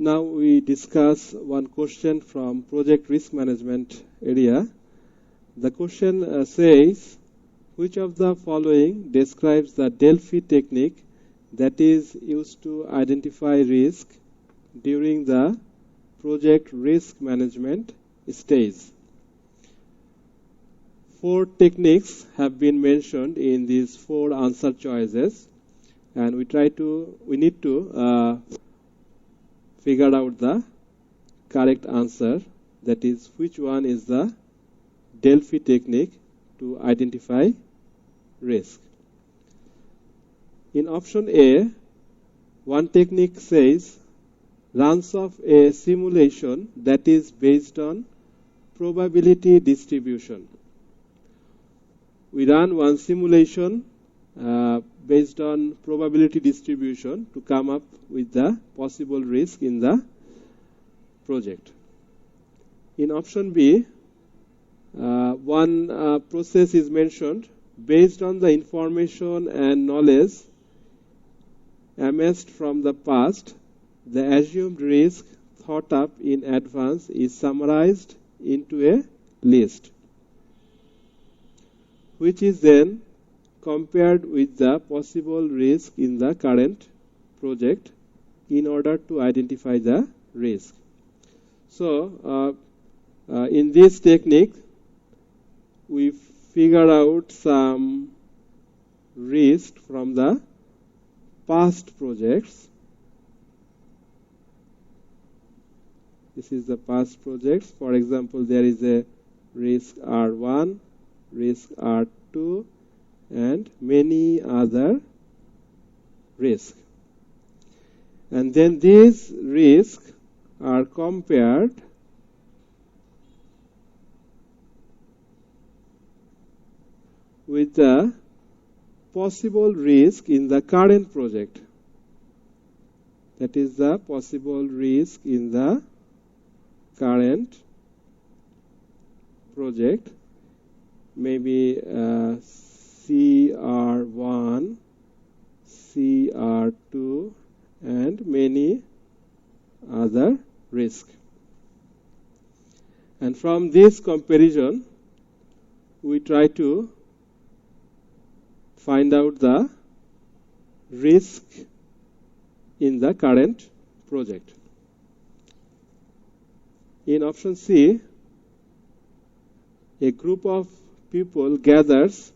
Now we discuss one question from project risk management area. The question says, which of the following describes the Delphi technique that is used to identify risk during the project risk management stage? 4 techniques have been mentioned in these 4 answer choices, and we need to figure out the correct answer, that is, which one is the Delphi technique to identify risk. In option A, one technique says runs of a simulation that is based on probability distribution. We run one simulation based on probability distribution to come up with the possible risk in the project. In option B, one process is mentioned based on the information and knowledge amassed from the past. The assumed risk thought up in advance is summarized into a list, which is then compared with the possible risk in the current project in order to identify the risk. So, in this technique, we figure out some risk from the past projects. This is the past projects. For example, there is a risk R1, risk R2, and many other risks. And then these risks are compared with the possible risk in the current project. That is the possible risk in the current project. Maybe CR1, CR2, and many other risks. And from this comparison, we try to find out the risk in the current project. In option C, a group of people gathers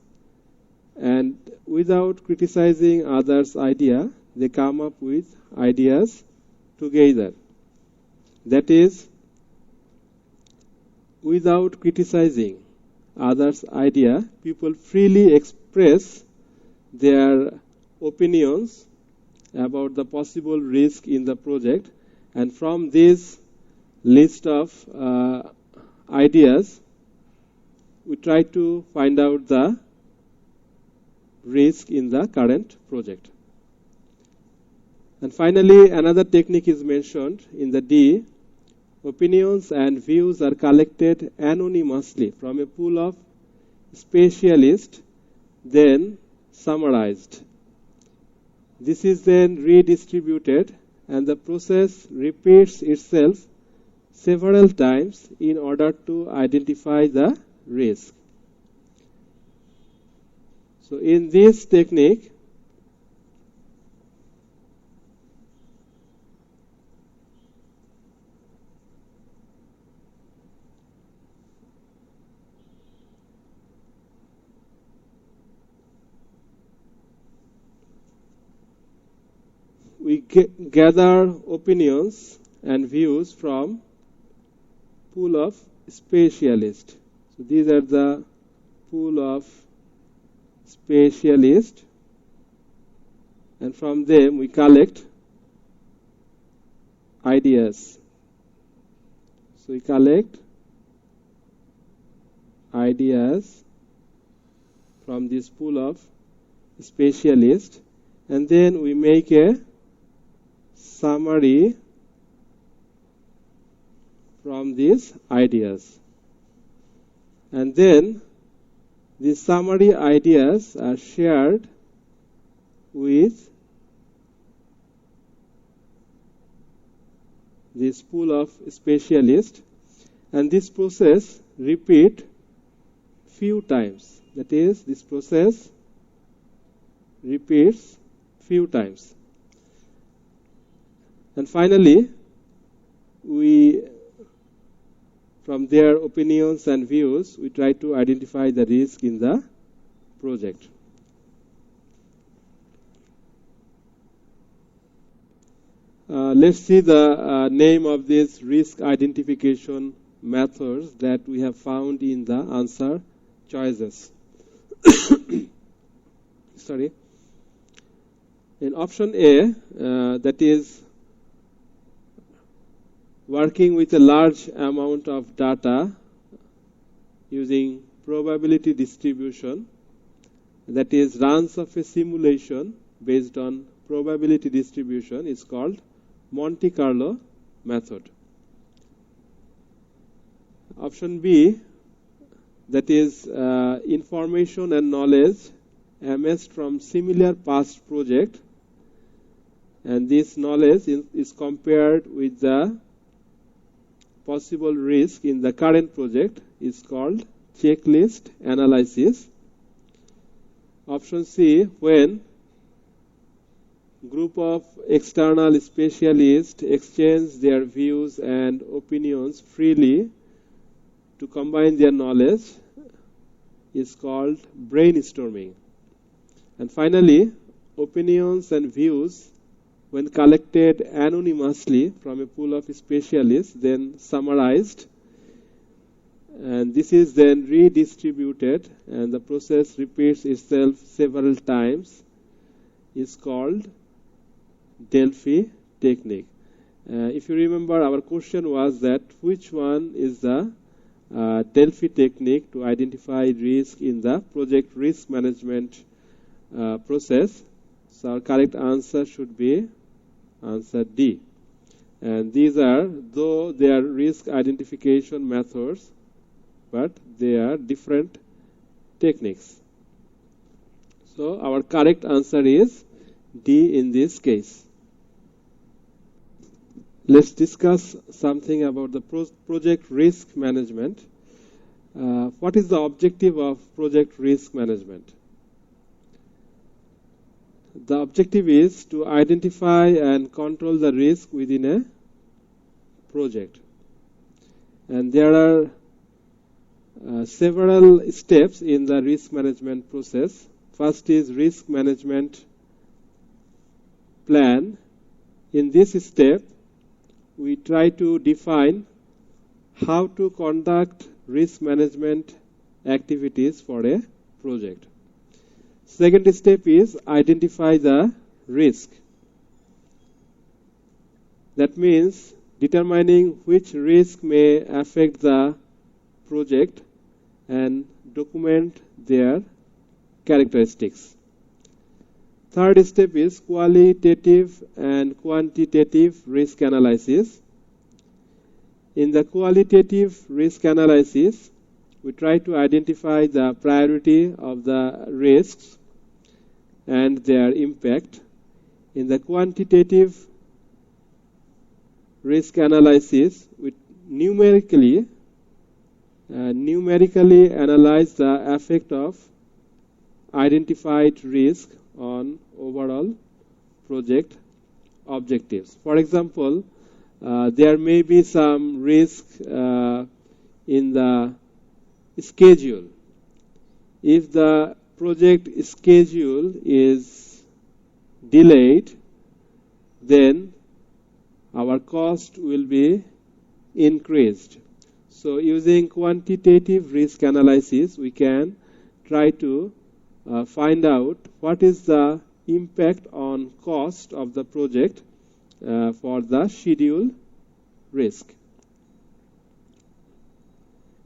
and without criticizing others' idea, they come up with ideas together. That is, without criticizing others' idea, people freely express their opinions about the possible risk in the project, and from this list of ideas, we try to find out the risk in the current project. And finally, another technique is mentioned in the D. Opinions and views are collected anonymously from a pool of specialists, then summarized. This is then redistributed, and the process repeats itself several times in order to identify the risk. So in this technique, we gather opinions and views from pool of specialists. So these are the pool of specialists, and from them we collect ideas. So we collect ideas from this pool of specialists, and then we make a summary from these ideas. And then these summary ideas are shared with this pool of specialists, and this process repeat few times. That is, this process repeats few times. And finally, from their opinions and views, we try to identify the risk in the project. Let's see the name of these risk identification methods that we have found in the answer choices. Sorry. In option A, that is working with a large amount of data using probability distribution, that is runs of a simulation based on probability distribution, is called Monte Carlo method. Option B, that is information and knowledge amassed from similar past project, and this knowledge is compared with the possible risk in the current project, is called checklist analysis. Option C, when group of external specialists exchange their views and opinions freely to combine their knowledge, is called brainstorming. And finally, opinions and views when collected anonymously from a pool of specialists, then summarized, and this is then redistributed, and the process repeats itself several times, is called Delphi technique. If you remember, our question was that which one is the Delphi technique to identify risk in the project risk management process. So our correct answer should be answer D. And these are, though they are risk identification methods, but they are different techniques. So our correct answer is D in this case. Let's discuss something about the project risk management. What is the objective of project risk management? The objective is to identify and control the risk within a project. And there are several steps in the risk management process. First is risk management plan. In this step, we try to define how to conduct risk management activities for a project. Second step is identify the risk. That means determining which risk may affect the project and document their characteristics. Third step is qualitative and quantitative risk analysis. In the qualitative risk analysis, we try to identify the priority of the risks and their impact. In the quantitative risk analysis, we numerically analyze the effect of identified risk on overall project objectives. For example, there may be some risk in the schedule. If the project schedule is delayed, then our cost will be increased. So using quantitative risk analysis, we can try to find out what is the impact on cost of the project for the schedule risk.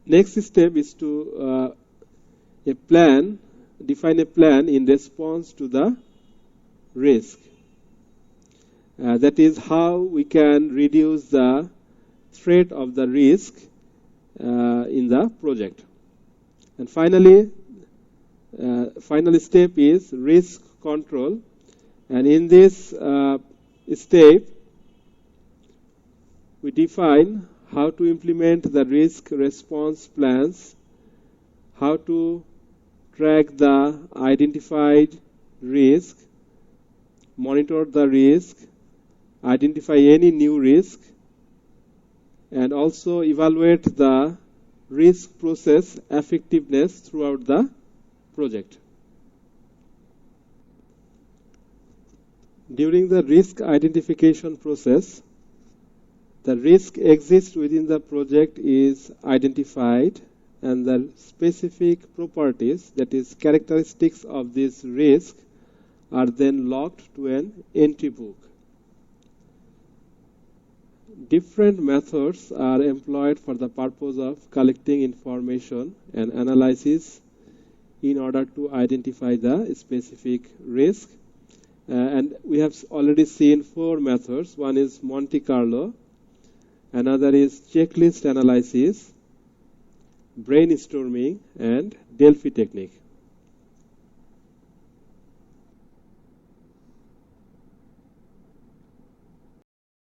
Next step is to define a plan in response to the risk. That is how we can reduce the threat of the risk in the project. And finally, final step is risk control. And in this step, We define how to implement the risk response plans, how to track the identified risk, monitor the risk, identify any new risk, and also evaluate the risk process effectiveness throughout the project. During the risk identification process, the risk exists within the project is identified, and the specific properties, that is characteristics of this risk, are then logged to an entry book. Different methods are employed for the purpose of collecting information and analysis in order to identify the specific risk. And we have already seen 4 methods. One is Monte Carlo, another is checklist analysis, brainstorming, and Delphi technique.